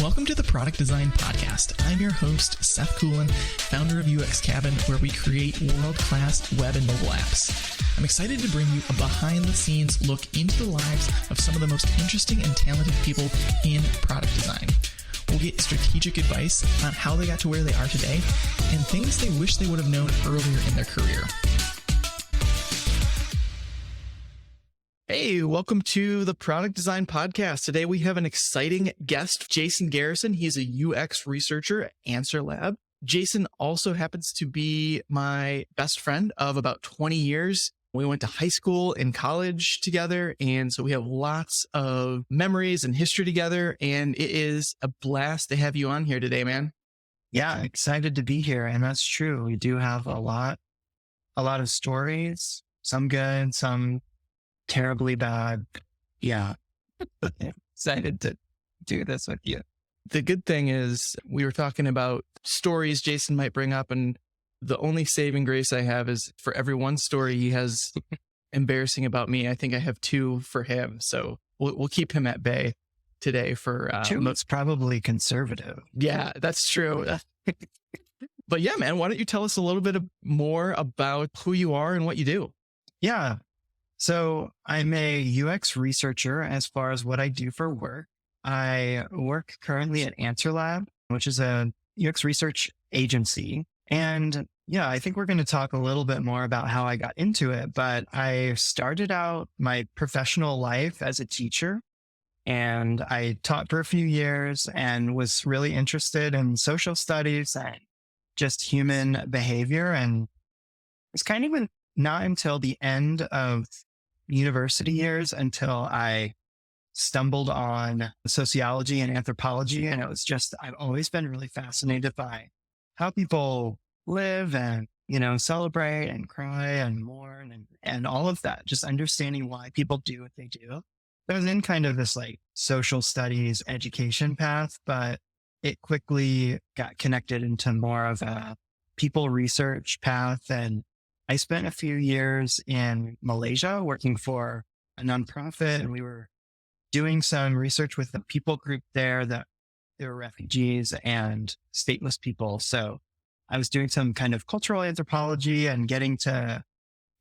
Welcome to the Product Design Podcast. I'm your host, Seth Coelen, founder of UX Cabin, where we create world-class web and mobile apps. I'm excited to bring you a behind-the-scenes look into the lives of some of the most interesting and talented people in product design. We'll get strategic advice on how they got to where they are today and things they wish they would have known earlier in their career. Hey, welcome to the Product Design Podcast. Today we have an exciting guest, Jason Garrison. He's a UX researcher at AnswerLab. Jason also happens to be my best friend of about 20 years. We went to high school and college together, and so we have lots of memories and history together, and it is a blast to have you on here today, man. Yeah, excited to be here. And that's true. We do have a lot of stories, some good, some terribly bad. Yeah. Excited to do this with you. The good thing is we were talking about stories Jason might bring up, and the only saving grace I have is for every one story he has embarrassing about me, I think I have two for him. So we'll keep him at bay today for... two is probably conservative. Yeah, that's true. But yeah, man, why don't you tell us a little bit more about who you are and what you do? Yeah. So I'm a UX researcher as far as what I do for work. I work currently at AnswerLab, which is a UX research agency. And yeah, I think we're going to talk a little bit more about how I got into it, but I started out my professional life as a teacher, and I taught for a few years and was really interested in social studies and just human behavior. And it's kind of not until the end of university years until I stumbled on sociology and anthropology. And it was just, I've always been really fascinated by how people live and, celebrate and cry and mourn and all of that, just understanding why people do what they do. I was in kind of this like social studies education path, but it quickly got connected into more of a people research path. And I spent a few years in Malaysia working for a nonprofit, and we were doing some research with the people group there that they were refugees and stateless people. So I was doing some kind of cultural anthropology and getting to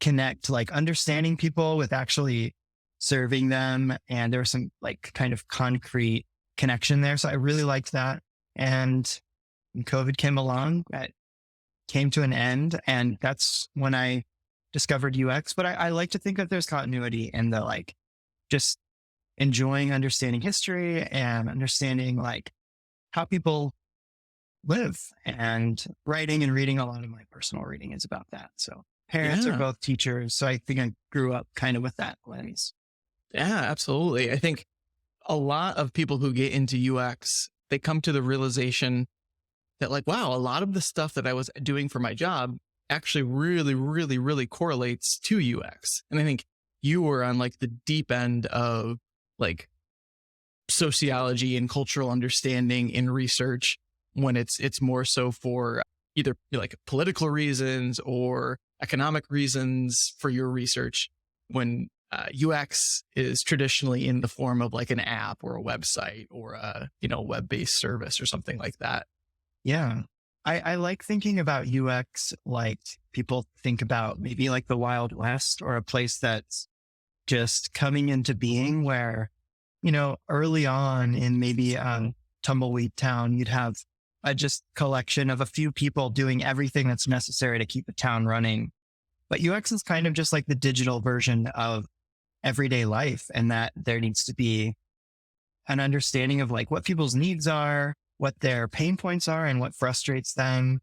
connect, like understanding people with actually serving them. And there was some like kind of concrete connection there. So I really liked that. And when COVID came along, that came to an end. And that's when I discovered UX. But I like to think that there's continuity in the like just enjoying understanding history and understanding like how people live, and writing and reading. A lot of my personal reading is about that. So parents are both teachers. So I think I grew up kind of with that lens. Yeah, absolutely. I think a lot of people who get into UX, they come to the realization that like, wow, a lot of the stuff that I was doing for my job actually really, really, really correlates to UX. And I think you were on like the deep end of like sociology and cultural understanding in research, when it's more so for either like political reasons or economic reasons for your research, when UX is traditionally in the form of like an app or a website or a web-based service or something like that. Yeah. I like thinking about UX like people think about maybe like the Wild West, or a place that's just coming into being where, early on in maybe a tumbleweed town, you'd have a just collection of a few people doing everything that's necessary to keep the town running. But UX is kind of just like the digital version of everyday life, and that there needs to be an understanding of like what people's needs are, what their pain points are, and what frustrates them.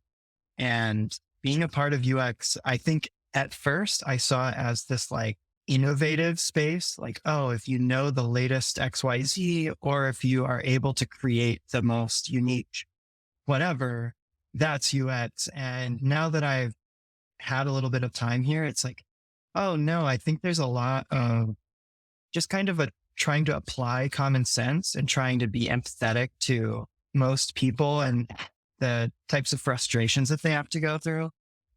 And being a part of UX, I think at first I saw it as this like innovative space, like, oh, if you know the latest XYZ, or if you are able to create the most unique whatever, that's UX. And now that I've had a little bit of time here, it's like, oh no, I think there's a lot of just kind of trying to apply common sense and trying to be empathetic to most people and the types of frustrations that they have to go through.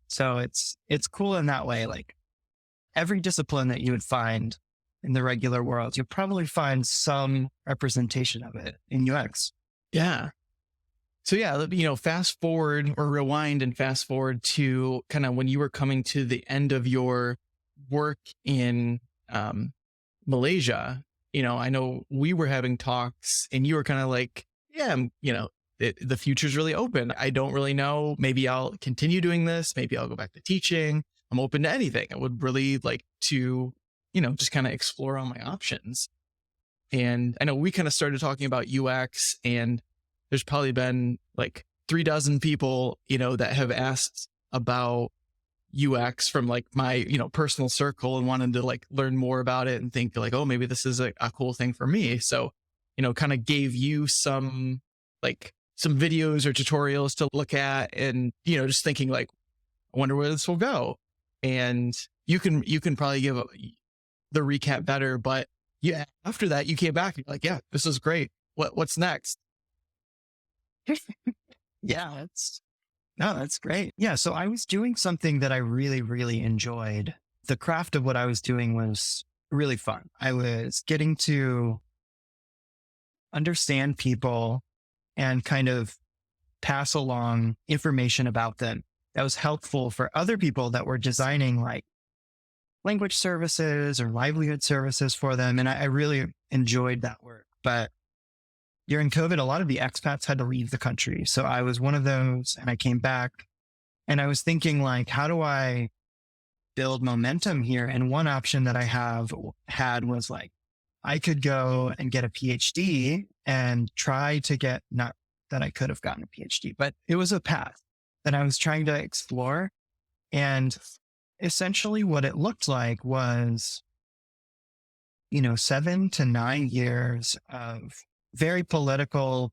So it's cool in that way. Like every discipline that you would find in the regular world, you'll probably find some representation of it in UX. Yeah. So yeah, fast forward or rewind and fast forward to kind of when you were coming to the end of your work in um, Malaysia. I know we were having talks, and you were kind of like, yeah, the future's really open. I don't really know. Maybe I'll continue doing this. Maybe I'll go back to teaching. I'm open to anything. I would really like to, just kind of explore all my options. And I know we kind of started talking about UX, and there's probably been like 3 dozen people, that have asked about UX from like my, personal circle and wanted to like learn more about it and think like, oh, maybe this is a cool thing for me. So, kind of gave you some videos or tutorials to look at, and, just thinking like, I wonder where this will go. And you can probably give the recap better, but yeah, after that you came back and you're like, yeah, this is great. What's next? Yeah, that's great. Yeah. So I was doing something that I really, really enjoyed. The craft of what I was doing was really fun. I was getting to understand people and kind of pass along information about them that was helpful for other people that were designing like language services or livelihood services for them. And I really enjoyed that work. But during COVID, a lot of the expats had to leave the country. So I was one of those, and I came back and I was thinking like, how do I build momentum here? And one option that I had was like, I could go and get a PhD and try to get, not that I could have gotten a PhD, but it was a path that I was trying to explore. And essentially what it looked like was, 7 to 9 years of very political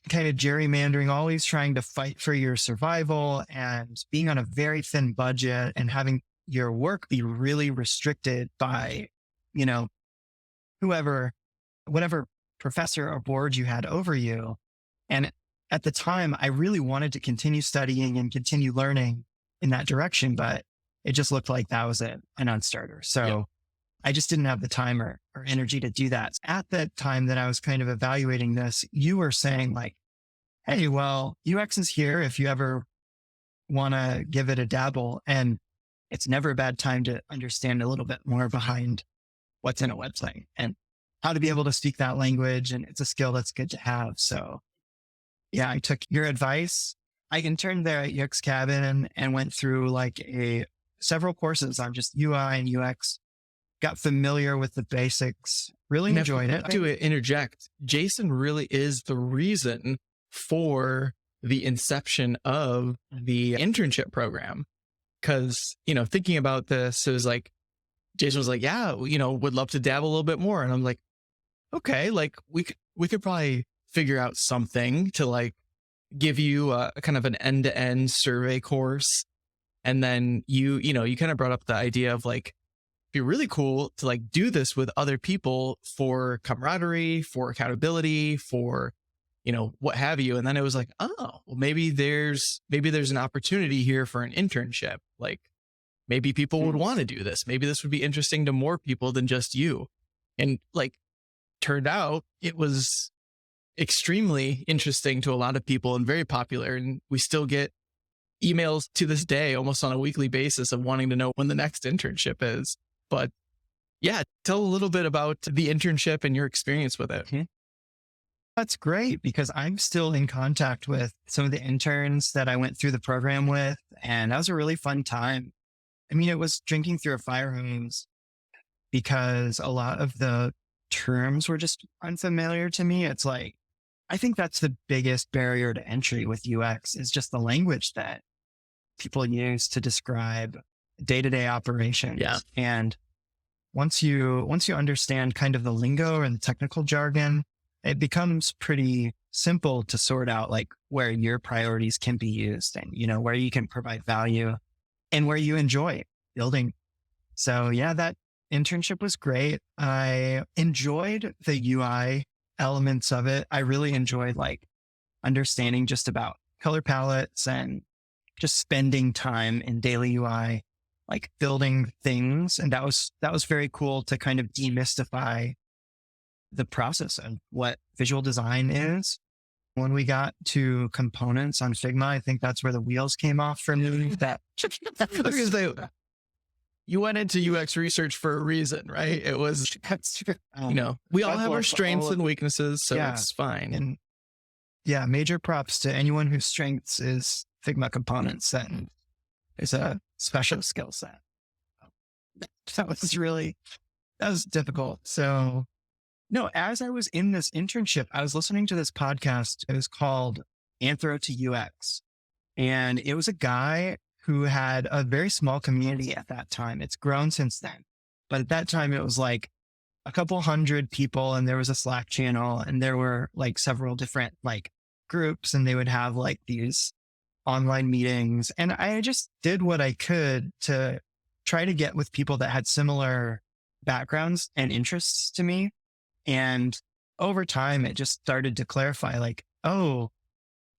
kind of gerrymandering, always trying to fight for your survival and being on a very thin budget and having your work be really restricted by, whoever, whatever professor or board you had over you. And at the time, I really wanted to continue studying and continue learning in that direction, but it just looked like that was a non-starter. So yeah. I just didn't have the time or energy to do that. At that time that I was kind of evaluating this, you were saying like, hey, well, UX is here if you ever want to give it a dabble. And it's never a bad time to understand a little bit more behind what's in a website and how to be able to speak that language. And it's a skill that's good to have. So yeah, I took your advice. I interned there at UX Cabin and went through like several courses on just UI and UX, got familiar with the basics, really enjoyed it. To interject, Jason really is the reason for the inception of the internship program. Cause, thinking about this, it was like, Jason was like, yeah, would love to dabble a little bit more. And I'm like, okay, like we could probably figure out something to like give you a kind of an end-to-end survey course. And then you kind of brought up the idea of like, be really cool to like do this with other people for camaraderie, for accountability, for, what have you. And then it was like, oh, well, maybe there's an opportunity here for an internship. Like maybe people would want to do this. Maybe this would be interesting to more people than just you. And like, turned out it was extremely interesting to a lot of people and very popular. And we still get emails to this day, almost on a weekly basis, of wanting to know when the next internship is. But yeah, tell a little bit about the internship and your experience with it. That's great, because I'm still in contact with some of the interns that I went through the program with. And that was a really fun time. I mean, it was drinking through a fire hose because a lot of the terms were just unfamiliar to me. It's like, I think that's the biggest barrier to entry with UX is just the language that people use to describe day-to-day operations. Yeah. And once you understand kind of the lingo and the technical jargon, it becomes pretty simple to sort out like where your priorities can be used and, where you can provide value and where you enjoy building. So yeah, that internship was great. I enjoyed the UI elements of it. I really enjoyed like understanding just about color palettes and just spending time in daily UI, like building things. And that was very cool to kind of demystify the process of what visual design is. When we got to components on Figma, I think that's where the wheels came off for me. Because you went into UX research for a reason, right? It was, That's true. we all God have our bless strengths all of- and weaknesses, so Yeah. it's fine. And yeah, major props to anyone whose strengths is Figma components. That is a special skill set. That was difficult. So no, as I was in this internship, I was listening to this podcast. It was called Anthro to UX. And it was a guy who had a very small community at that time. It's grown since then. But at that time, it was like a couple hundred people, and there was a Slack channel, and there were like several different like groups, and they would have like these online meetings. And I just did what I could to try to get with people that had similar backgrounds and interests to me. And over time, it just started to clarify like, oh,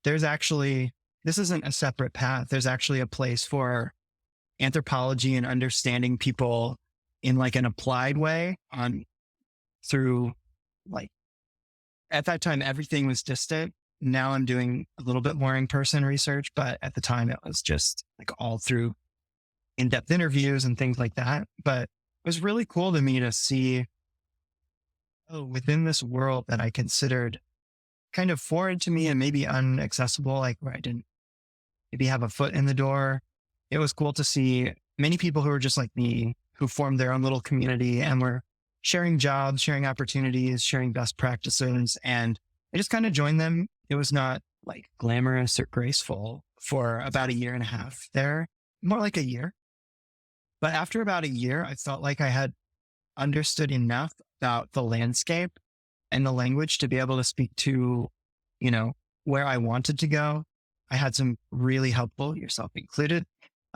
this isn't a separate path. There's actually a place for anthropology and understanding people in like an applied way through like, at that time, everything was distant. Now I'm doing a little bit more in-person research, but at the time it was just like all through in-depth interviews and things like that. But it was really cool to me to see, within this world that I considered kind of foreign to me and maybe inaccessible, like where I didn't maybe have a foot in the door. It was cool to see many people who were just like me, who formed their own little community and were sharing jobs, sharing opportunities, sharing best practices. And I just kind of joined them. It was not like glamorous or graceful for about a year and a half there, more like a year. But after about a year, I felt like I had understood enough about the landscape and the language to be able to speak to, where I wanted to go. I had some really helpful, yourself included.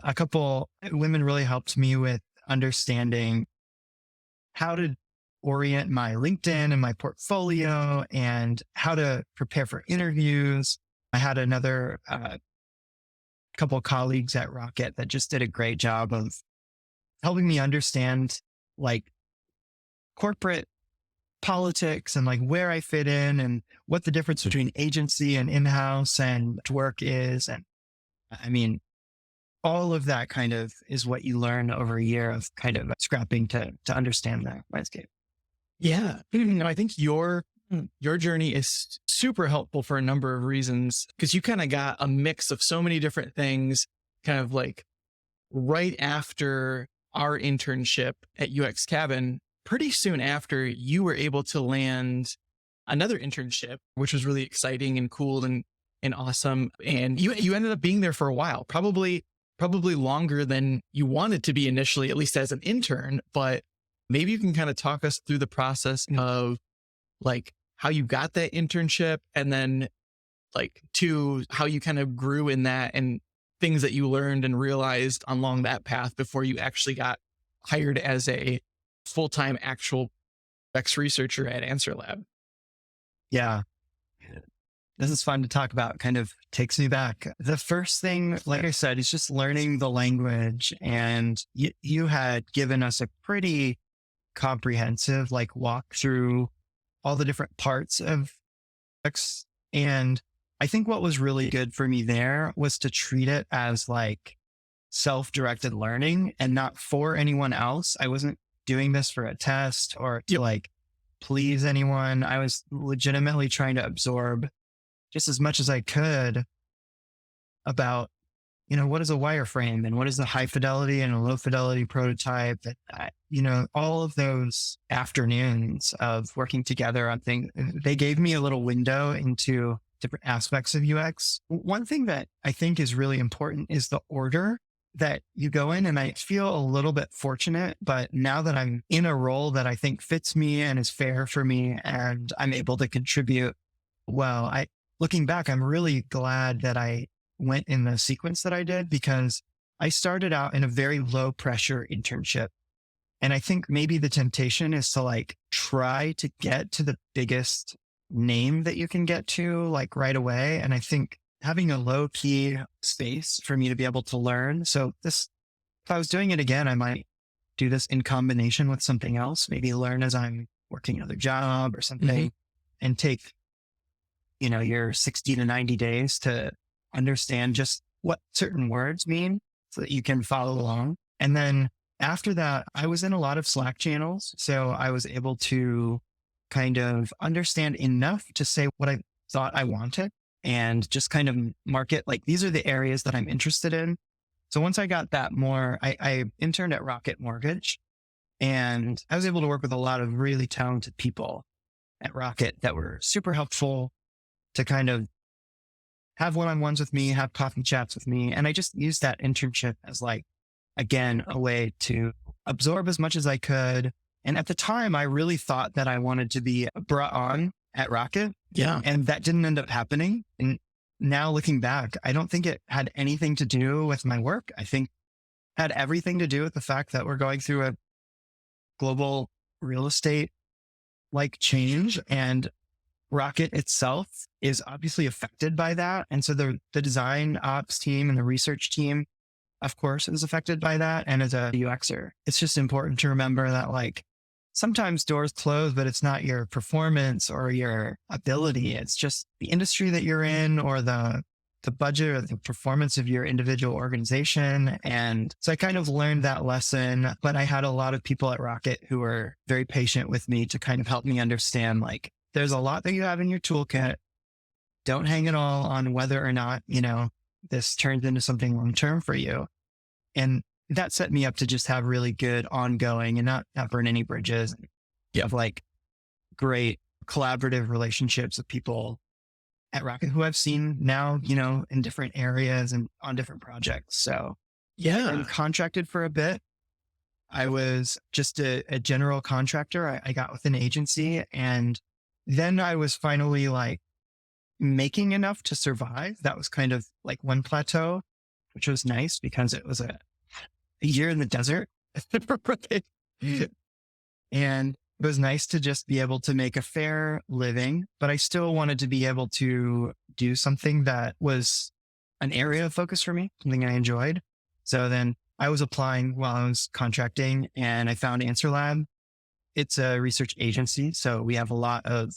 A couple women really helped me with understanding how to orient my LinkedIn and my portfolio and how to prepare for interviews. I had another couple of colleagues at Rocket that just did a great job of helping me understand like corporate politics and like where I fit in and what the difference between agency and in-house and work is. And I mean, all of that kind of is what you learn over a year of kind of scrapping to understand the landscape. Yeah. I think your journey is super helpful for a number of reasons, because you kind of got a mix of so many different things, kind of like right after our internship at UX Cabin. Pretty soon after, you were able to land another internship, which was really exciting and cool and awesome. And you ended up being there for a while, probably longer than you wanted to be initially, at least as an intern. But maybe you can kind of talk us through the process of like how you got that internship, and then like to how you kind of grew in that and things that you learned and realized along that path before you actually got hired as a full-time actual UX researcher at AnswerLab. Yeah. This is fun to talk about. Kind of takes me back. The first thing, like I said, is just learning the language. And you had given us a pretty comprehensive like walk through all the different parts of UX. And I think what was really good for me there was to treat it as like self-directed learning and not for anyone else. I wasn't doing this for a test or to like please anyone. I was legitimately trying to absorb just as much as I could about, what is a wireframe and what is the high fidelity and a low fidelity prototype. And, all of those afternoons of working together on things, they gave me a little window into different aspects of UX. One thing that I think is really important is the order that you go in. And I feel a little bit fortunate, but now that I'm in a role that I think fits me and is fair for me and I'm able to contribute well, looking back, I'm really glad that I went in the sequence that I did, because I started out in a very low pressure internship. And I think maybe the temptation is to like try to get to the biggest name that you can get to like right away. And I think having a low key space for me to be able to learn. So if I was doing it again, I might do this in combination with something else, maybe learn as I'm working another job or something and take your 60 to 90 days to understand just what certain words mean so that you can follow along. And then after that, I was in a lot of Slack channels. So I was able to kind of understand enough to say what I thought I wanted and just kind of market like these are the areas that I'm interested in. So once I got that more, I interned at Rocket Mortgage and I was able to work with a lot of really talented people at Rocket that were super helpful to kind of have one-on-ones with me, have coffee chats with me. And I just used that internship as like, again, a way to absorb as much as I could. And at the time, I really thought that I wanted to be brought on at Rocket. Yeah. And that didn't end up happening. And now looking back, I don't think it had anything to do with my work. I think it had everything to do with the fact that we're going through a global real estate like change, and Rocket itself is obviously affected by that. And so the design ops team and the research team, of course, is affected by that. And as a UXer, it's just important to remember that like sometimes doors close, but it's not your performance or your ability. It's just the industry that you're in or the budget or the performance of your individual organization. And so I kind of learned that lesson, but I had a lot of people at Rocket who were very patient with me to kind of help me understand, like, there's a lot that you have in your toolkit. Don't hang it all on whether or not, this turns into something long-term for you. And that set me up to just have really good ongoing and not burn any bridges. Yeah. Have like great collaborative relationships with people at Rocket who I've seen now, in different areas and on different projects. So Yeah. I'm contracted for a bit. I was just a general contractor. I got with an agency and then I was finally like making enough to survive. That was kind of like one plateau, which was nice because it was a year in the desert. And it was nice to just be able to make a fair living, but I still wanted to be able to do something that was an area of focus for me, something I enjoyed. So then I was applying while I was contracting and I found AnswerLab. It's a research agency. So we have a lot of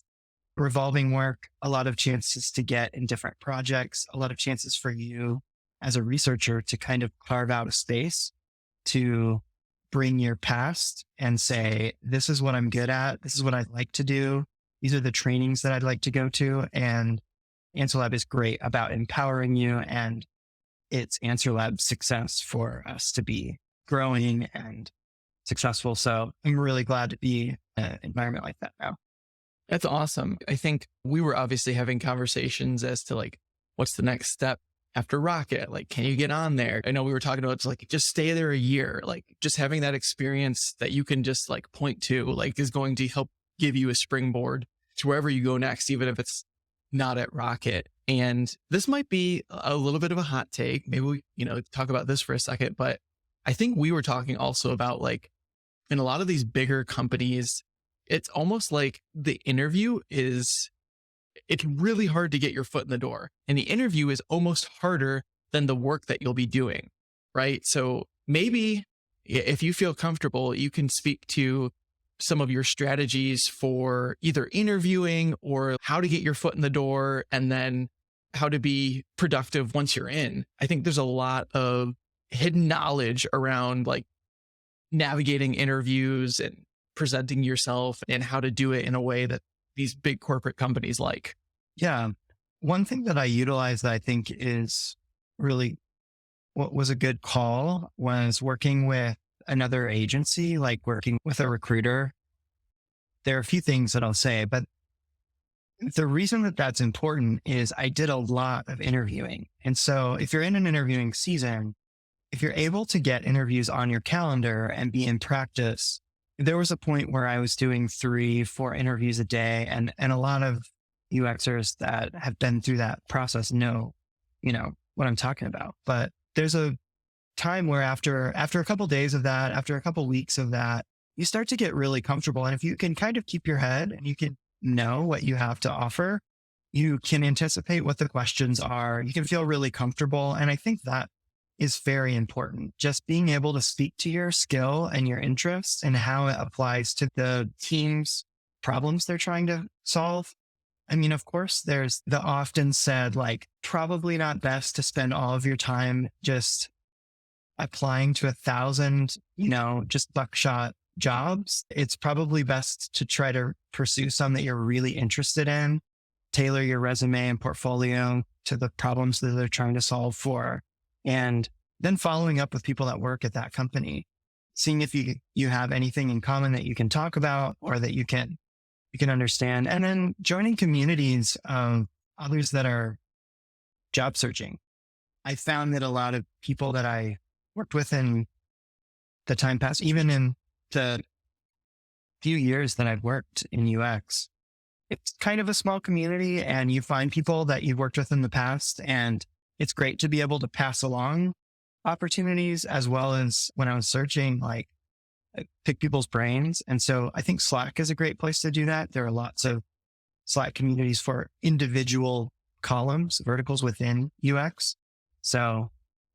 revolving work, a lot of chances to get in different projects, a lot of chances for you as a researcher to kind of carve out a space to bring your past and say, this is what I'm good at. This is what I'd like to do. These are the trainings that I'd like to go to. And AnswerLab is great about empowering you, and it's AnswerLab's success for us to be growing and successful. So I'm really glad to be in an environment like that now. That's awesome. I think we were obviously having conversations as to like, what's the next step after Rocket? Like, can you get on there? I know we were talking about it's like, just stay there a year, like just having that experience that you can just like point to, like is going to help give you a springboard to wherever you go next, even if it's not at Rocket. And this might be a little bit of a hot take. Maybe we, talk about this for a second, but I think we were talking also about like in a lot of these bigger companies, it's almost like the interview it's really hard to get your foot in the door. And the interview is almost harder than the work that you'll be doing, right? So maybe if you feel comfortable, you can speak to some of your strategies for either interviewing or how to get your foot in the door and then how to be productive once you're in. I think there's a lot of hidden knowledge around like navigating interviews and presenting yourself and how to do it in a way that these big corporate companies like. Yeah. One thing that I utilize that I think is really what was a good call was working with another agency, like working with a recruiter. There are a few things that I'll say, but the reason that that's important is I did a lot of interviewing. And so if you're in an interviewing season, if you're able to get interviews on your calendar and be in practice, there was a point where I was doing 3-4 interviews a day, and a lot of UXers that have been through that process know, what I'm talking about. But there's a time where after a couple of days of that, after a couple of weeks of that, you start to get really comfortable. And if you can kind of keep your head and you can know what you have to offer, you can anticipate what the questions are. You can feel really comfortable. And I think that is very important. Just being able to speak to your skill and your interests and how it applies to the team's problems they're trying to solve I mean, of course, there's the often said, like, probably not best to spend all of your time just applying to 1,000, just buckshot jobs. It's probably best to try to pursue some that you're really interested in, tailor your resume and portfolio to the problems that they're trying to solve for. And then following up with people that work at that company, seeing if you have anything in common that you can talk about or that you can understand. And then joining communities of others that are job searching. I found that a lot of people that I worked with in the time past, even in the few years that I've worked in UX, it's kind of a small community and you find people that you've worked with in the past. And it's great to be able to pass along opportunities as well as when I was searching, like pick people's brains. And so I think Slack is a great place to do that. There are lots of Slack communities for individual columns, verticals within UX. So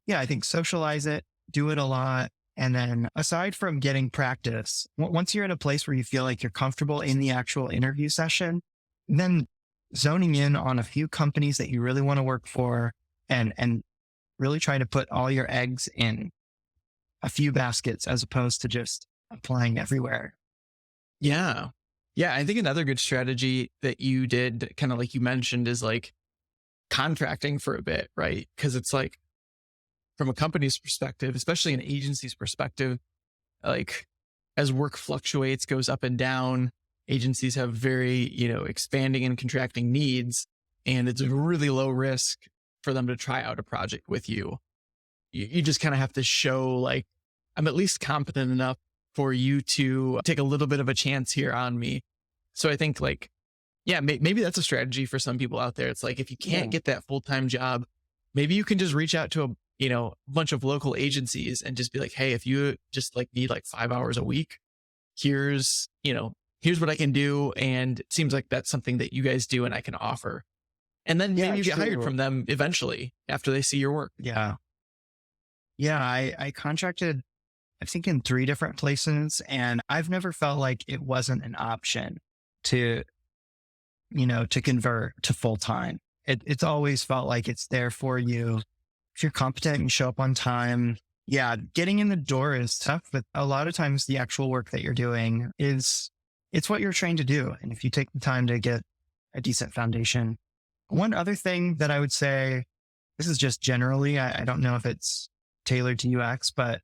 yeah, I think socialize it, do it a lot. And then aside from getting practice, once you're in a place where you feel like you're comfortable in the actual interview session, then zoning in on a few companies that you really want to work for and really try to put all your eggs in a few baskets as opposed to just applying everywhere. Yeah. Yeah. I think another good strategy that you did, kind of like you mentioned, is like contracting for a bit, right? Because it's like from a company's perspective, especially an agency's perspective, like as work fluctuates, goes up and down, agencies have very, expanding and contracting needs. And it's a really low risk for them to try out a project with you. You just kind of have to show like, I'm at least competent enough for you to take a little bit of a chance here on me. So I think like, yeah, maybe that's a strategy for some people out there. It's like, if you can't get that full-time job, maybe you can just reach out to a bunch of local agencies and just be like, hey, if you just like need like 5 hours a week, here's what I can do. And it seems like that's something that you guys do and I can offer. And then maybe you get hired from them eventually after they see your work. Yeah. Yeah. I contracted, I think in 3 different places, and I've never felt like it wasn't an option to, to convert to full time. It's always felt like it's there for you. If you're competent and show up on time, yeah, getting in the door is tough, but a lot of times the actual work that you're doing it's what you're trained to do. And if you take the time to get a decent foundation. One other thing that I would say, this is just generally, I don't know if it's tailored to UX, but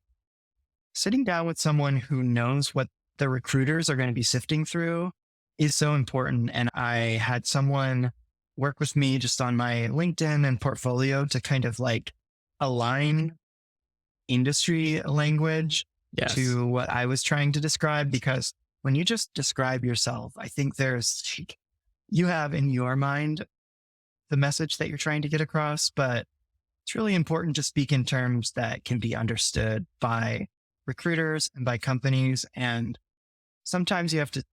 sitting down with someone who knows what the recruiters are going to be sifting through is so important. And I had someone work with me just on my LinkedIn and portfolio to kind of like align industry language to what I was trying to describe. Because when you just describe yourself, I think you have in your mind the message that you're trying to get across, but it's really important to speak in terms that can be understood by recruiters and by companies. And sometimes you have to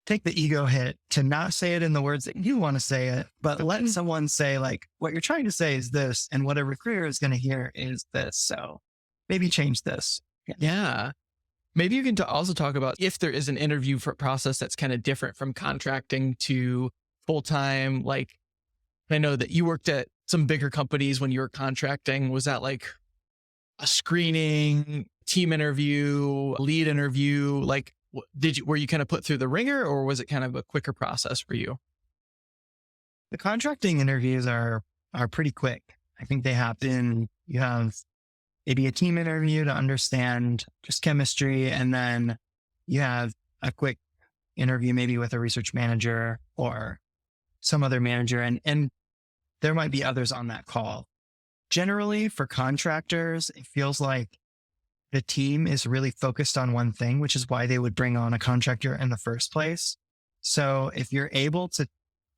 take the ego hit to not say it in the words that you want to say it, but let someone say like, what you're trying to say is this, and what a recruiter is going to hear is this. So maybe change this. Yeah. Maybe you can also talk about if there is an interview process that's kind of different from contracting to full-time. Like, I know that you worked at some bigger companies when you were contracting. Was that like a screening, team interview, lead interview? Like, were you kind of put through the ringer, or was it kind of a quicker process for you? The contracting interviews are pretty quick. I think they happen. You have maybe a team interview to understand just chemistry. And then you have a quick interview, maybe with a research manager or some other manager. And there might be others on that call. Generally for contractors, it feels like the team is really focused on one thing, which is why they would bring on a contractor in the first place. So if you're able to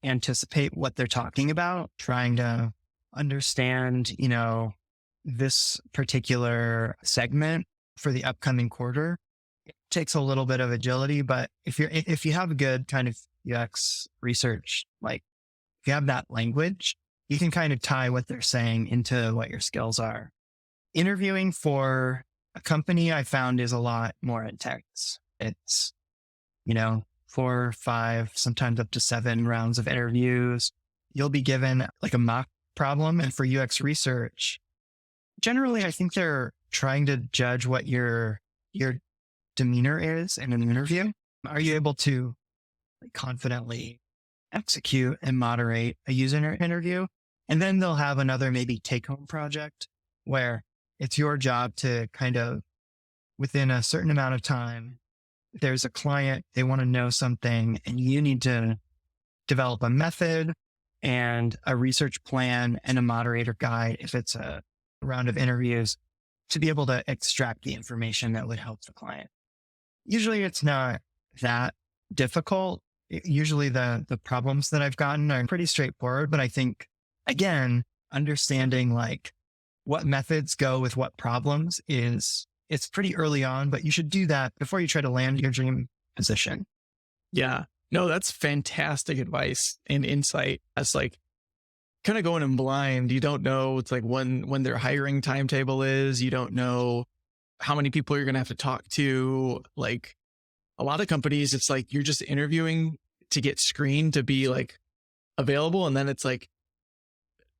anticipate what they're talking about, trying to understand, this particular segment for the upcoming quarter, it takes a little bit of agility. But if you have a good kind of UX research, like if you have that language, you can kind of tie what they're saying into what your skills are. Interviewing for a company I found is a lot more intense. It's, 4, 5, sometimes up to 7 rounds of interviews. You'll be given like a mock problem. And for UX research, generally, I think they're trying to judge what your demeanor is in an interview. Are you able to confidently execute and moderate a user interview? And then they'll have another maybe take home project where it's your job to kind of within a certain amount of time, there's a client, they want to know something and you need to develop a method and a research plan and a moderator guide if it's a round of interviews to be able to extract the information that would help the client. Usually it's not that difficult. Usually the problems that I've gotten are pretty straightforward, but I think again, understanding like what methods go with what problems it's pretty early on, but you should do that before you try to land your dream position. Yeah. No, that's fantastic advice and insight. That's like kind of going in blind. You don't know. It's like when their hiring timetable is, you don't know how many people you're going to have to talk to. Like a lot of companies, it's like, you're just interviewing to get screened to be like available. And then it's like,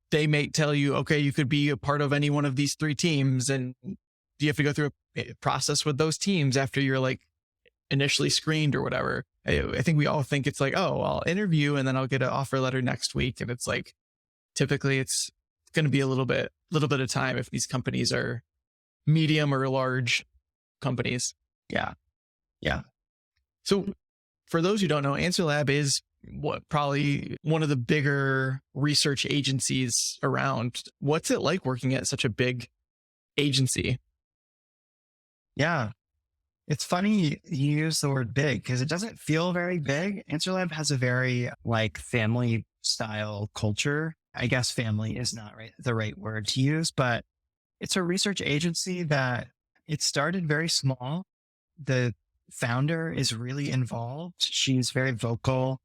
they may tell you, okay, you could be a part of any one of these 3 teams. And you have to go through a process with those teams after you're like initially screened or whatever. I think we all think it's like, oh, I'll interview and then I'll get an offer letter next week. And it's like, typically it's going to be a little bit of time if these companies are medium or large companies. Yeah. Yeah. So for those who don't know, AnswerLab is probably one of the bigger research agencies around. What's it like working at such a big agency? Yeah. It's funny you use the word big because it doesn't feel very big. AnswerLab has a very like family style culture. I guess family is not the right word to use, but it's a research agency that it started very small. The founder is really involved. She's very vocal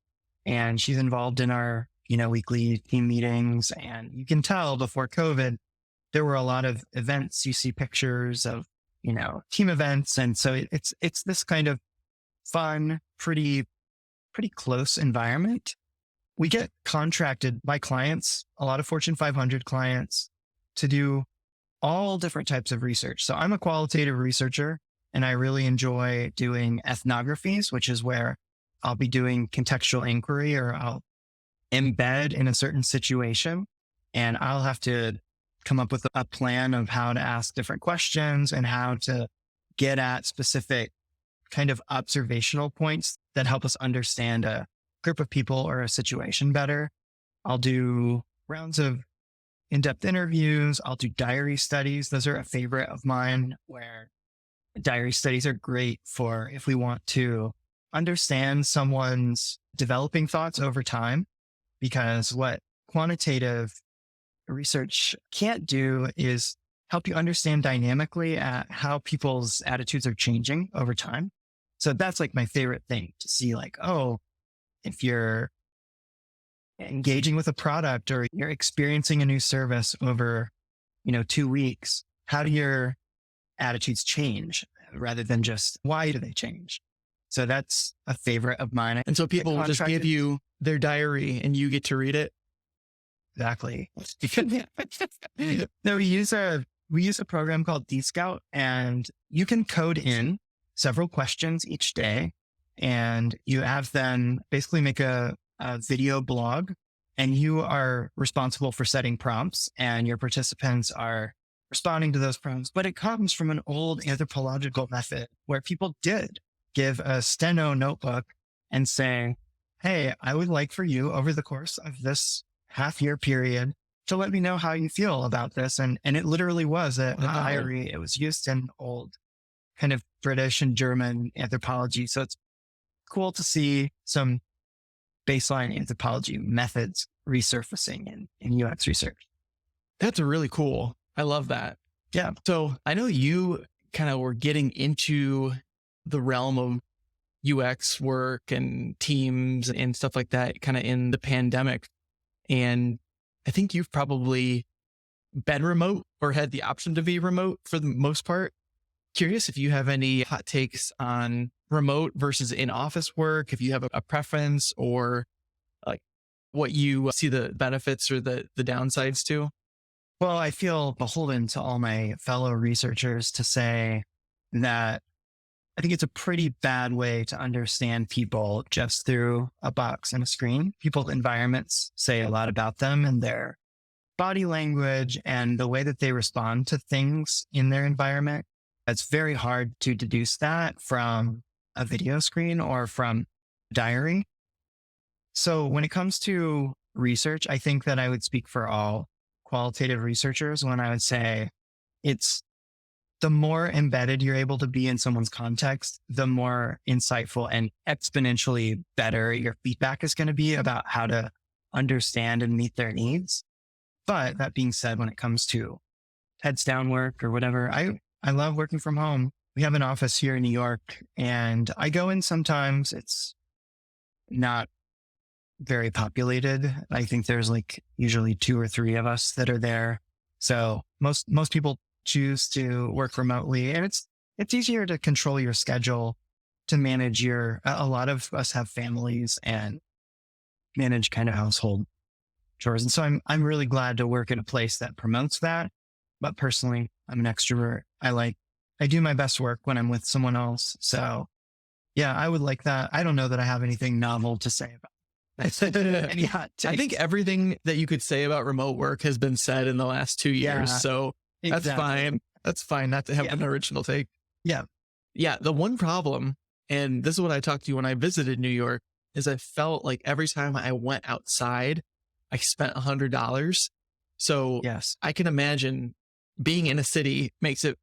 and she's involved in our, weekly team meetings. And you can tell before COVID, there were a lot of events. You see pictures of, team events. And so it's this kind of fun, pretty close environment. We get contracted by clients, a lot of Fortune 500 clients, to do all different types of research. So I'm a qualitative researcher and I really enjoy doing ethnographies, which is where I'll be doing contextual inquiry or I'll embed in a certain situation and I'll have to come up with a plan of how to ask different questions and how to get at specific kind of observational points that help us understand a group of people or a situation better. I'll do rounds of in-depth interviews. I'll do diary studies. Those are a favorite of mine where diary studies are great for if we want to understand someone's developing thoughts over time, because what quantitative research can't do is help you understand dynamically how people's attitudes are changing over time. So that's like my favorite thing to see like, oh, if you're engaging with a product or you're experiencing a new service over, 2 weeks, how do your attitudes change rather than just why do they change? So that's a favorite of mine. And so people will just give you their diary and you get to read it. Exactly. No, we use a program called DScout and you can code in several questions each day and you have them basically make a video blog and you are responsible for setting prompts and your participants are responding to those prompts. But it comes from an old anthropological method where people did give a steno notebook and say, hey, I would like for you over the course of this half-year period to let me know how you feel about this. And it literally was a diary. It was used in old kind of British and German anthropology. So it's cool to see some baseline anthropology methods resurfacing in UX research. That's really cool. I love that. Yeah. So I know you kind of were getting into the realm of UX work and teams and stuff like that kind of in the pandemic. And I think you've probably been remote or had the option to be remote for the most part. Curious if you have any hot takes on remote versus in office work, if you have a preference or like what you see the benefits or the downsides to. Well, I feel beholden to all my fellow researchers to say that I think it's a pretty bad way to understand people just through a box and a screen. People's environments say a lot about them and their body language and the way that they respond to things in their environment. It's very hard to deduce that from a video screen or from a diary. So when it comes to research, I think that I would speak for all qualitative researchers when I would say it's the more embedded you're able to be in someone's context, the more insightful and exponentially better your feedback is going to be about how to understand and meet their needs. But that being said, when it comes to heads down work or whatever, I love working from home. We have an office here in New York and I go in sometimes. It's not very populated. I think there's like usually 2 or 3 of us that are there. So most people choose to work remotely, and it's easier to control your schedule, to manage a lot of us have families and manage kind of household chores. And so I'm really glad to work at a place that promotes that. But personally, I'm an extrovert. I do my best work when I'm with someone else. So yeah, I would like that. I don't know that I have anything novel to say about any hot I think takes. everything that you could say about remote work has been said in the last 2 years. Yeah, So that's exactly. fine. That's fine not to have Yeah. an original take. Yeah. Yeah. The one problem, and this is what I talked to you when I visited New York, is I felt like every time I went outside, I spent $100. So Yes. I can imagine being in a city makes it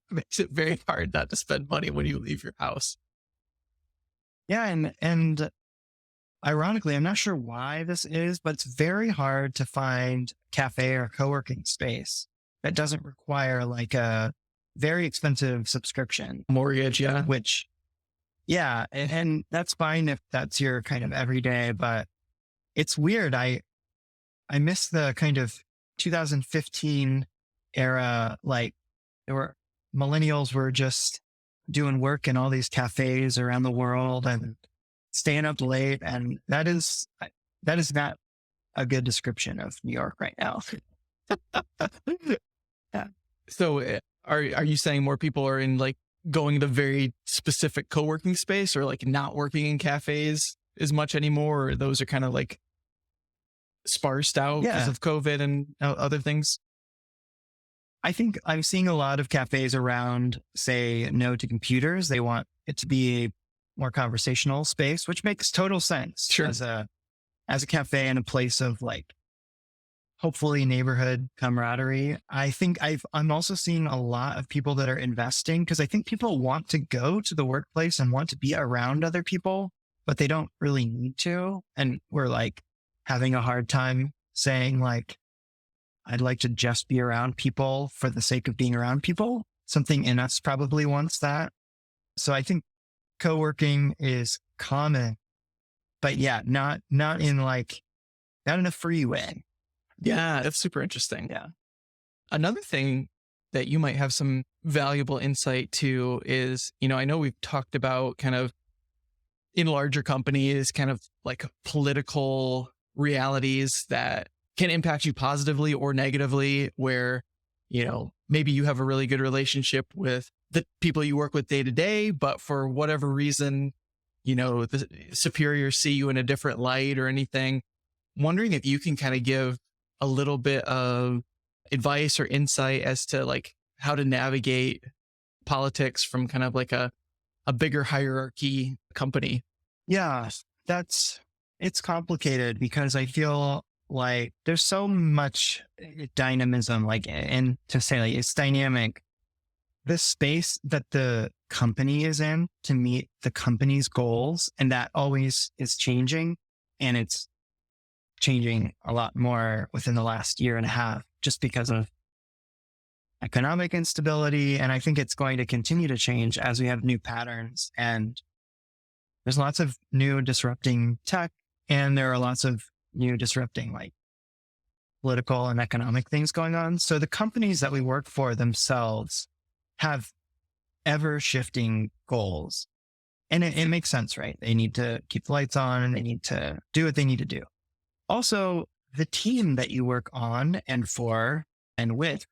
makes it very hard not to spend money when you leave your house. Yeah. And ironically, I'm not sure why this is, but it's very hard to find cafe or co-working space that doesn't require like a very expensive subscription, Mortgage, yeah. which, yeah, and that's fine if that's your kind of everyday, but it's weird. I miss the kind of 2015 era. Like millennials were just doing work in all these cafes around the world and staying up late. And that is not a good description of New York right now. Yeah. So are you saying more people are in like going to very specific co-working space or like not working in cafes as much anymore? Or those are kind of like sparsed out because Yeah. of COVID and other things? I think I'm seeing a lot of cafes around say no to computers. They want it to be a more conversational space, which makes total sense Sure. as a cafe and a place of like hopefully neighborhood camaraderie. I think I'm also seeing a lot of people that are investing because I think people want to go to the workplace and want to be around other people, but they don't really need to. And we're like having a hard time saying like, I'd like to just be around people for the sake of being around people. Something in us probably wants that. So I think co-working is common, but yeah, not in a free way. Yeah, that's super interesting. Yeah. Another thing that you might have some valuable insight to is, I know we've talked about kind of in larger companies, kind of like political realities that can impact you positively or negatively, where, maybe you have a really good relationship with the people you work with day to day, but for whatever reason, the superiors see you in a different light or anything. Wondering if you can kind of give a little bit of advice or insight as to like how to navigate politics from kind of like a bigger hierarchy company. Yeah. It's complicated because I feel like there's so much dynamism, and to say like it's dynamic. The space that the company is in to meet the company's goals, and that always is changing, and it's changing a lot more within the last year and a half just because of economic instability. And I think it's going to continue to change as we have new patterns, and there's lots of new disrupting tech, and there are lots of new disrupting like political and economic things going on. So the companies that we work for themselves have ever shifting goals. And it makes sense, right? They need to keep the lights on and they need to do what they need to do. Also, the team that you work on and for and with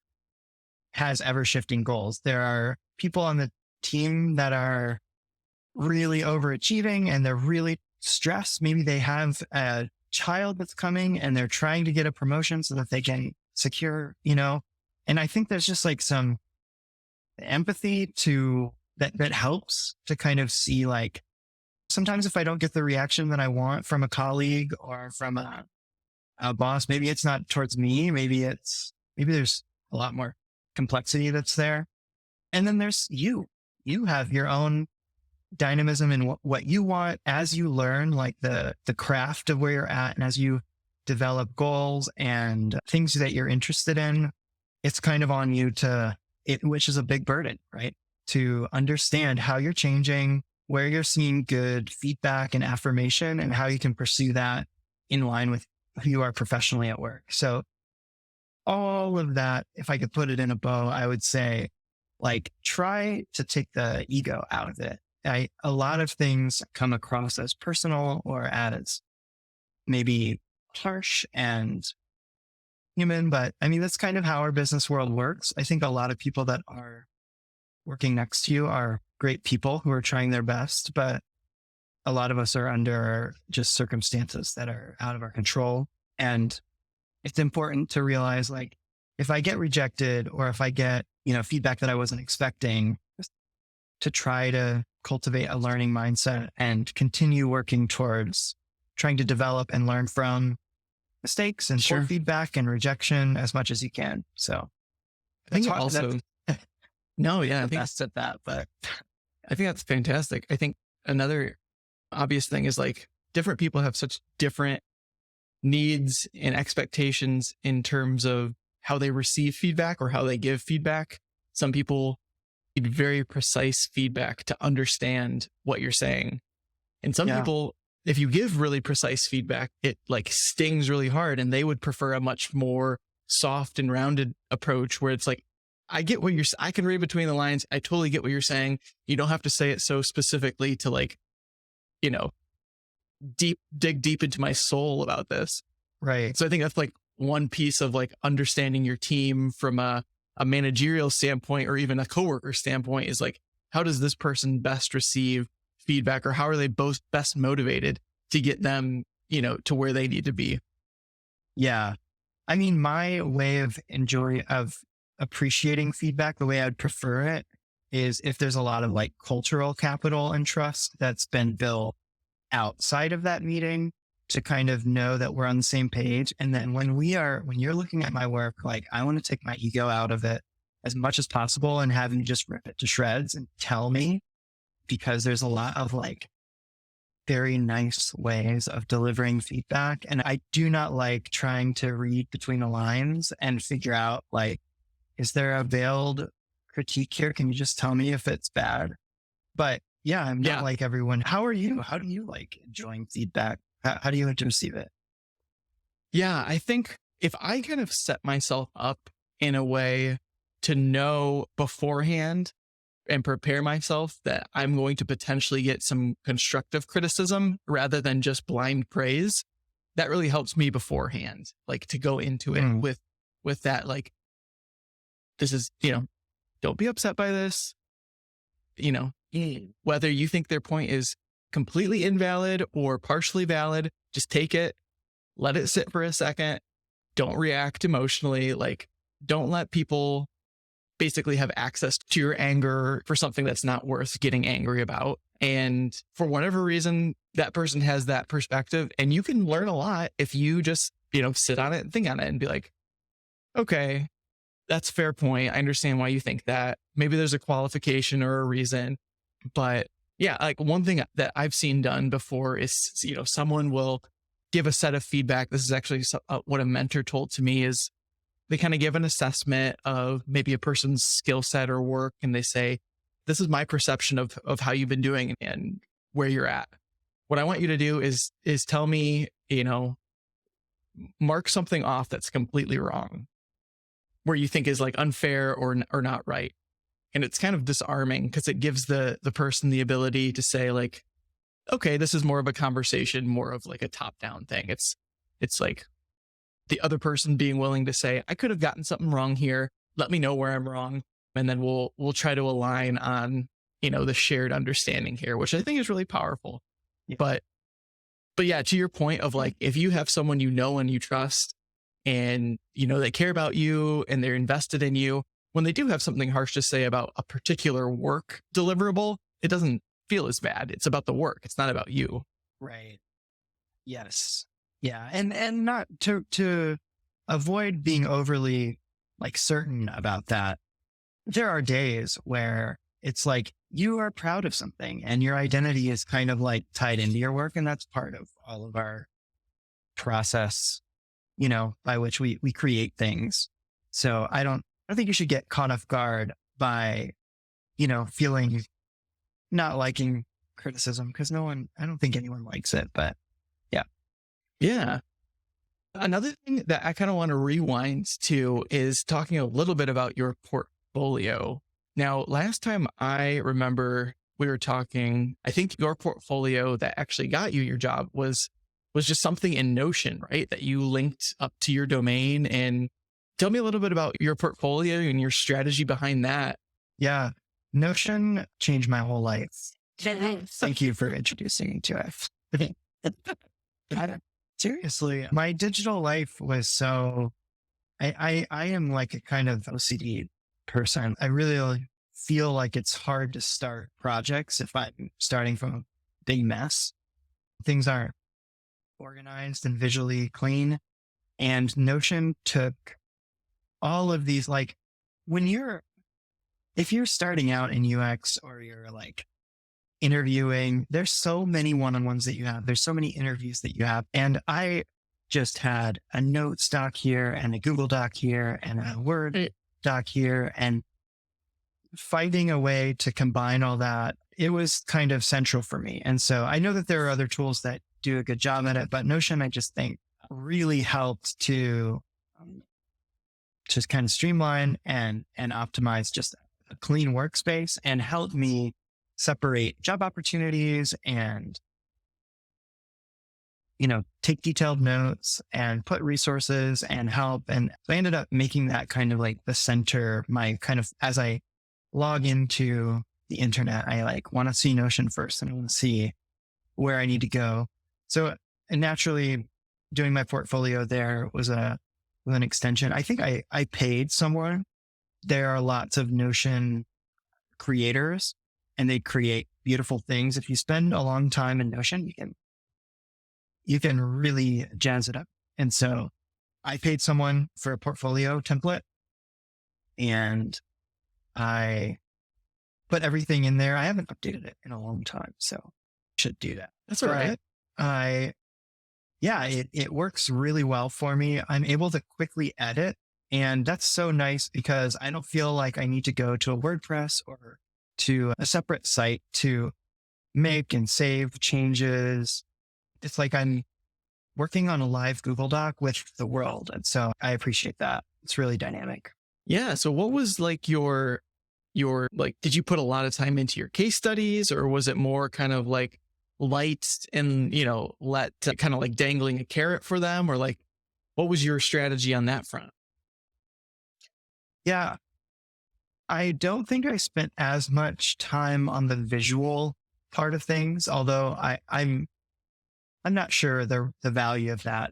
has ever shifting goals. There are people on the team that are really overachieving and they're really stressed. Maybe they have a child that's coming and they're trying to get a promotion so that they can secure, and I think there's just like some empathy to that helps to kind of see like sometimes if I don't get the reaction that I want from a colleague or from a boss, maybe it's not towards me. Maybe there's a lot more complexity that's there. And then there's you have your own dynamism in what you want as you learn like the craft of where you're at. And as you develop goals and things that you're interested in, it's kind of on you which is a big burden, right? To understand how you're changing, where you're seeing good feedback and affirmation and how you can pursue that in line with who you are professionally at work. So all of that, if I could put it in a bow, I would say like try to take the ego out of it. A lot of things come across as personal or as maybe harsh and human, but I mean, that's kind of how our business world works. I think a lot of people that are working next to you are great people who are trying their best, but a lot of us are under just circumstances that are out of our control. And it's important to realize like, if I get rejected or if I get, feedback that I wasn't expecting, just to try to cultivate a learning mindset and continue working towards trying to develop and learn from mistakes and poor feedback and rejection as much as you can. So I think also, no, yeah, I think best at that, but I think that's fantastic. I think another obvious thing is like different people have such different needs and expectations in terms of how they receive feedback or how they give feedback. Some people need very precise feedback to understand what you're saying. And some people, if you give really precise feedback, it like stings really hard and they would prefer a much more soft and rounded approach where it's like, I get what I can read between the lines. I totally get what you're saying. You don't have to say it so specifically to like, dig deep into my soul about this. Right. So I think that's like one piece of like understanding your team from a managerial standpoint or even a coworker standpoint is like, how does this person best receive feedback or how are they both best motivated to get them, to where they need to be? Yeah. I mean, my way of appreciating feedback, the way I'd prefer it is if there's a lot of like cultural capital and trust that's been built outside of that meeting to kind of know that we're on the same page. And then when you're looking at my work, like I want to take my ego out of it as much as possible and have you just rip it to shreds and tell me, because there's a lot of like very nice ways of delivering feedback. And I do not like trying to read between the lines and figure out like, is there a veiled critique here? Can you just tell me if it's bad? But yeah, I'm not like everyone. How are you? How do you like enjoying feedback? How do you like to receive it? Yeah, I think if I kind of set myself up in a way to know beforehand and prepare myself that I'm going to potentially get some constructive criticism rather than just blind praise, that really helps me beforehand, like to go into it with that, like, this is, don't be upset by this, whether you think their point is completely invalid or partially valid, just take it, let it sit for a second. Don't react emotionally. Like, don't let people basically have access to your anger for something that's not worth getting angry about. And for whatever reason, that person has that perspective and you can learn a lot if you just, sit on it and think on it and be like, okay, that's a fair point. I understand why you think that. Maybe there's a qualification or a reason, but yeah, like one thing that I've seen done before is, someone will give a set of feedback. This is actually what a mentor told to me is they kind of give an assessment of maybe a person's skill set or work. And they say, this is my perception of how you've been doing and where you're at. What I want you to do is tell me, mark something off that's completely wrong, where you think is like unfair or not right. And it's kind of disarming because it gives the person the ability to say like, okay, this is more of a conversation, more of like a top down thing. It's like the other person being willing to say, I could have gotten something wrong here. Let me know where I'm wrong. And then we'll try to align on, the shared understanding here, which I think is really powerful. Yeah. But yeah, to your point of like, if you have someone you know and you trust and, they care about you and they're invested in you, when they do have something harsh to say about a particular work deliverable, it doesn't feel as bad. It's about the work. It's not about you. Right. Yes. Yeah. And not to avoid being overly like certain about that. There are days where it's like you are proud of something and your identity is kind of like tied into your work. And that's part of all of our process, by which we create things. So I don't think you should get caught off guard by, feeling not liking criticism because I don't think anyone likes it, but yeah. Yeah. Another thing that I kind of want to rewind to is talking a little bit about your portfolio. Now, last time I remember we were talking, I think your portfolio that actually got you your job was just something in Notion, right? That you linked up to your domain. And tell me a little bit about your portfolio and your strategy behind that. Yeah. Notion changed my whole life. Thank you for introducing me to it. Seriously, my digital life was so, I am like a kind of OCD person. I really feel like it's hard to start projects if I'm starting from a big mess. Things aren't organized and visually clean. And Notion took all of these, like if you're starting out in UX or you're like interviewing, there's so many one-on-ones that you have. There's so many interviews that you have. And I just had a Notes doc here and a Google Doc here and a Word doc here, and finding a way to combine all that, it was kind of central for me. And so I know that there are other tools that do a good job at it, but Notion, I just think really helped to just kind of streamline and optimize just a clean workspace and help me separate job opportunities and, take detailed notes and put resources and help. And so I ended up making that kind of like the center, my kind of, as I log into the internet, I like want to see Notion first and I want to see where I need to go. So naturally doing my portfolio there was an extension. I think I paid someone. There are lots of Notion creators and they create beautiful things. If you spend a long time in Notion, you can really jazz it up. And so I paid someone for a portfolio template and I put everything in there. I haven't updated it in a long time, so should do that. That's all right. It works really well for me. I'm able to quickly edit, and that's so nice because I don't feel like I need to go to a WordPress or to a separate site to make and save changes. It's like I'm working on a live Google Doc with the world. And so I appreciate that. It's really dynamic. Yeah. So what was like your like, did you put a lot of time into your case studies or was it more kind of like light and, let kind of like dangling a carrot for them, or like, what was your strategy on that front? Yeah. I don't think I spent as much time on the visual part of things, although I'm not sure the value of that.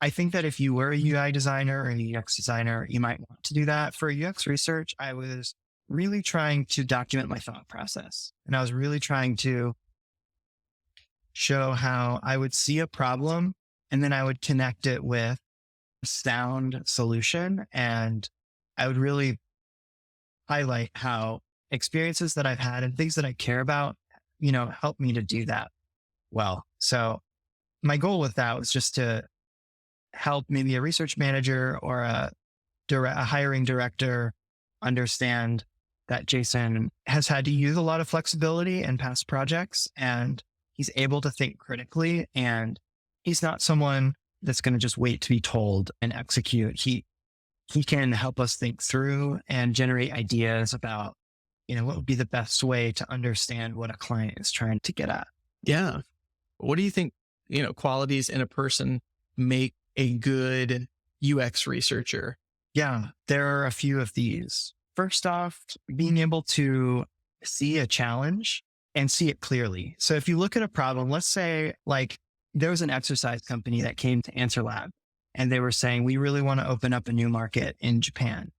I think that if you were a UI designer or a UX designer, you might want to do that. For UX research, I was really trying to document my thought process. And I was really trying to show how I would see a problem and then I would connect it with a sound solution. And I would really highlight how experiences that I've had and things that I care about, help me to do that well. So my goal with that was just to help maybe a research manager or a hiring director understand that Jason has had to use a lot of flexibility in past projects and he's able to think critically, and he's not someone that's going to just wait to be told and execute. He can help us think through and generate ideas about what would be the best way to understand what a client is trying to get at? Yeah. What do you think, qualities in a person make a good UX researcher? Yeah, there are a few of these. First off, being able to see a challenge and see it clearly. So if you look at a problem, let's say like there was an exercise company that came to AnswerLab and they were saying, we really want to open up a new market in Japan.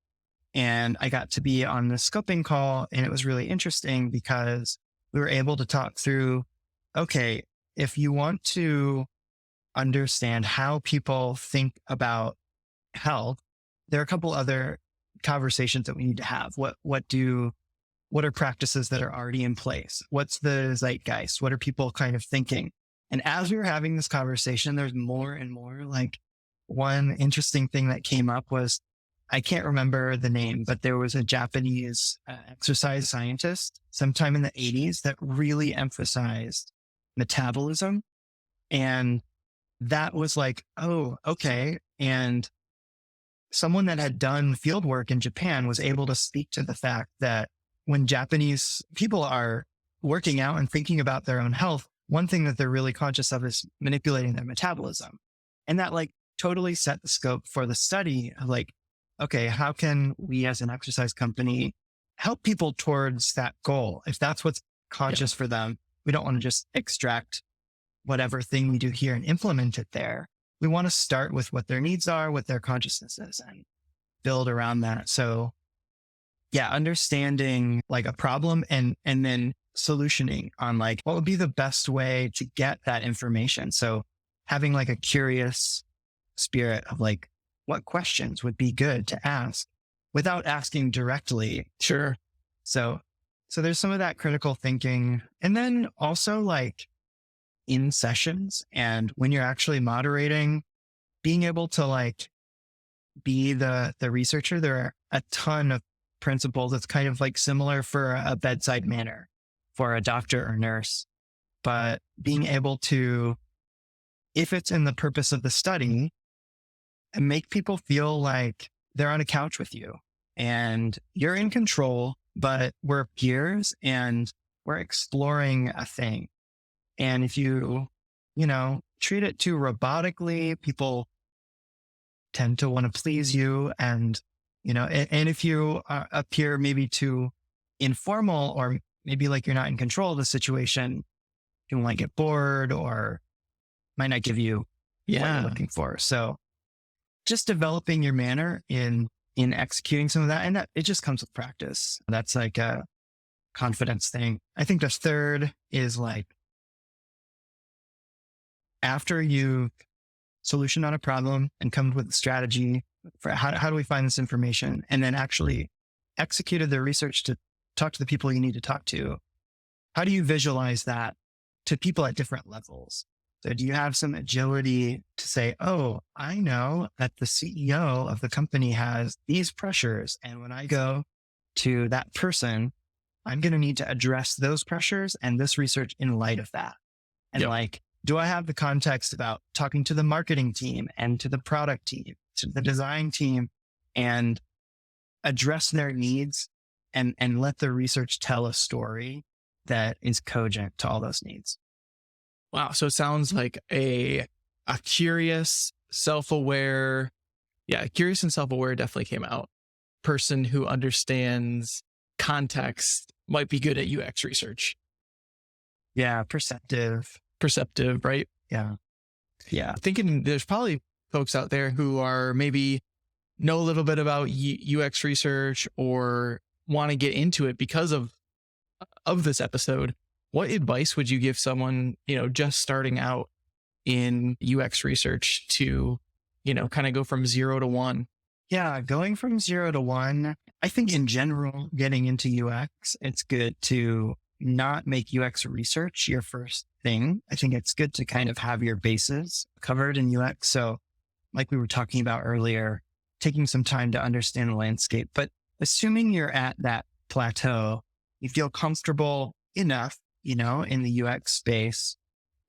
And I got to be on the scoping call and it was really interesting because we were able to talk through, okay, if you want to understand how people think about health, there are a couple other conversations that we need to have. What are practices that are already in place? What's the zeitgeist? What are people kind of thinking? And as we were having this conversation, there's more and more. Like one interesting thing that came up was, I can't remember the name, but there was a Japanese exercise scientist sometime in the 80s that really emphasized metabolism. And that was like, oh, okay. And someone that had done field work in Japan was able to speak to the fact that when Japanese people are working out and thinking about their own health, one thing that they're really conscious of is manipulating their metabolism. And that like totally set the scope for the study of like, okay, how can we as an exercise company help people towards that goal? If that's what's conscious for them, we don't want to just extract whatever thing we do here and implement it there. We want to start with what their needs are, what their consciousness is, and build around that. So yeah, understanding like a problem and then solutioning on like what would be the best way to get that information. So having like a curious spirit of like, what questions would be good to ask without asking directly. Sure. So there's some of that critical thinking. And then also like in sessions and when you're actually moderating, being able to like be the researcher. There are a ton of principles. It's kind of like similar for a bedside manner for a doctor or nurse, but being able to, if it's in the purpose of the study, and make people feel like they're on a couch with you and you're in control, but we're peers and we're exploring a thing. And if you, treat it too robotically, people tend to want to please you. And, and if you appear maybe too informal or maybe like you're not in control of the situation, you might get bored or might not give you what you're looking for. So just developing your manner in executing some of that. And that it just comes with practice. That's like a confidence thing. I think the third is like, after you solution on a problem and come with a strategy for how do we find this information, and then actually executed the research to talk to the people you need to talk to, how do you visualize that to people at different levels? So do you have some agility to say, oh, I know that the CEO of the company has these pressures. And when I go to that person, I'm going to need to address those pressures and this research in light of that. And like, do I have the context about talking to the marketing team and to the product team, to the design team, and address their needs and let the research tell a story that is cogent to all those needs? Wow. So it sounds like a curious, self-aware. Yeah. Curious and self-aware definitely came out. Person who understands context might be good at UX research. Yeah. Perceptive, right? Yeah. Thinking there's probably folks out there who are maybe know a little bit about UX research or want to get into it because of this episode. What advice would you give someone, just starting out in UX research to, kind of go from 0 to 1? Yeah. Going from 0 to 1, I think in general, getting into UX, it's good to not make UX research your first thing. I think it's good to kind of have your bases covered in UX. So like we were talking about earlier, taking some time to understand the landscape, but assuming you're at that plateau, you feel comfortable enough, in the UX space.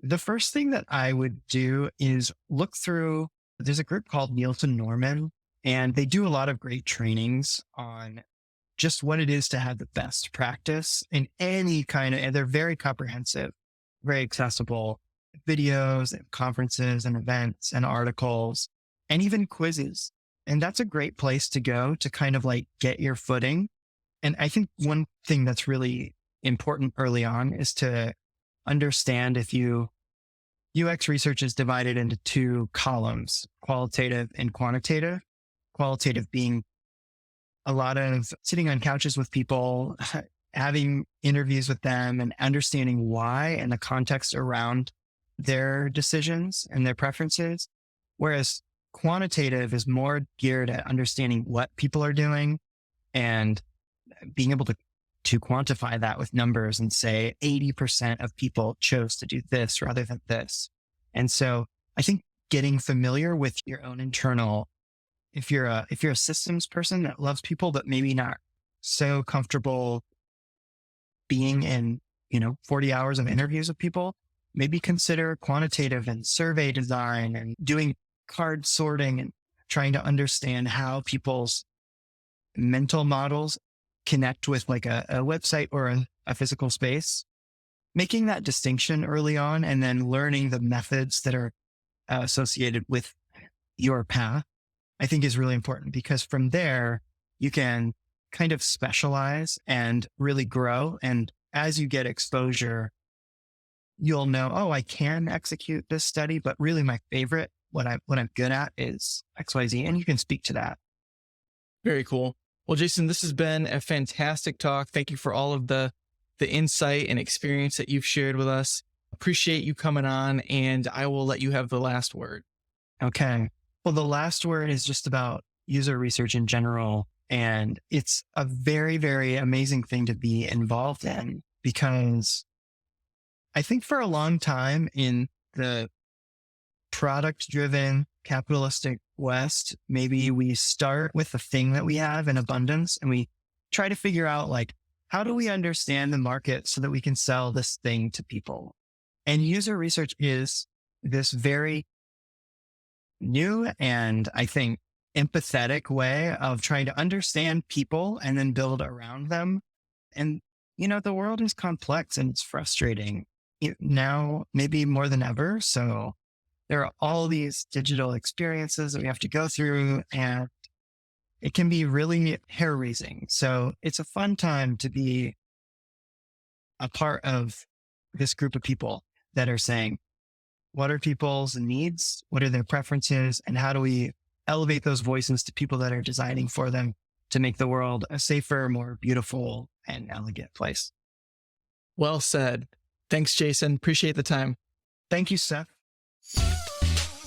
The first thing that I would do is look through, there's a group called Nielsen Norman, and they do a lot of great trainings on just what it is to have the best practice in any kind of, and they're very comprehensive, very accessible videos and conferences and events and articles and even quizzes. And that's a great place to go to kind of like get your footing. And I think one thing that's really important early on is to understand UX research is divided into two columns, qualitative and quantitative. Qualitative being a lot of sitting on couches with people, having interviews with them and understanding why and the context around their decisions and their preferences. Whereas quantitative is more geared at understanding what people are doing and being able to quantify that with numbers and say 80% of people chose to do this rather than this. And so I think getting familiar with your own internal, if you're a systems person that loves people, but maybe not so comfortable being in, 40 hours of interviews with people, maybe consider quantitative and survey design and doing card sorting and trying to understand how people's mental models connect with like a website or a physical space, making that distinction early on and then learning the methods that are associated with your path, I think is really important, because from there you can kind of specialize and really grow. And as you get exposure, you'll know, oh, I can execute this study, but really my favorite, what I'm good at is XYZ. And you can speak to that. Very cool. Well, Jason, this has been a fantastic talk. Thank you for all of the insight and experience that you've shared with us. Appreciate you coming on, and I will let you have the last word. Okay. Well, the last word is just about user research in general. And it's a very, very amazing thing to be involved in, because I think for a long time in the product-driven capitalistic West, maybe we start with the thing that we have in abundance and we try to figure out like, how do we understand the market so that we can sell this thing to people? And user research is this very new and I think empathetic way of trying to understand people and then build around them. And, the world is complex and it's frustrating now, maybe more than ever. So there are all these digital experiences that we have to go through, and it can be really hair-raising. So it's a fun time to be a part of this group of people that are saying, what are people's needs? What are their preferences? And how do we elevate those voices to people that are designing for them to make the world a safer, more beautiful, and elegant place? Well said. Thanks, Jason. Appreciate the time. Thank you, Seth.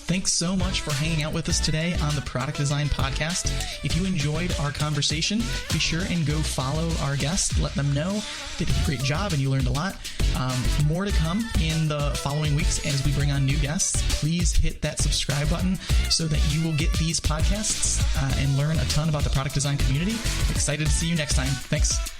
Thanks so much for hanging out with us today on the Product Design Podcast. If you enjoyed our conversation, be sure and go follow our guests. Let them know they did a great job and you learned a lot. More to come in the following weeks as we bring on new guests. Please hit that subscribe button so that you will get these podcasts and learn a ton about the product design community. Excited to see you next time. Thanks.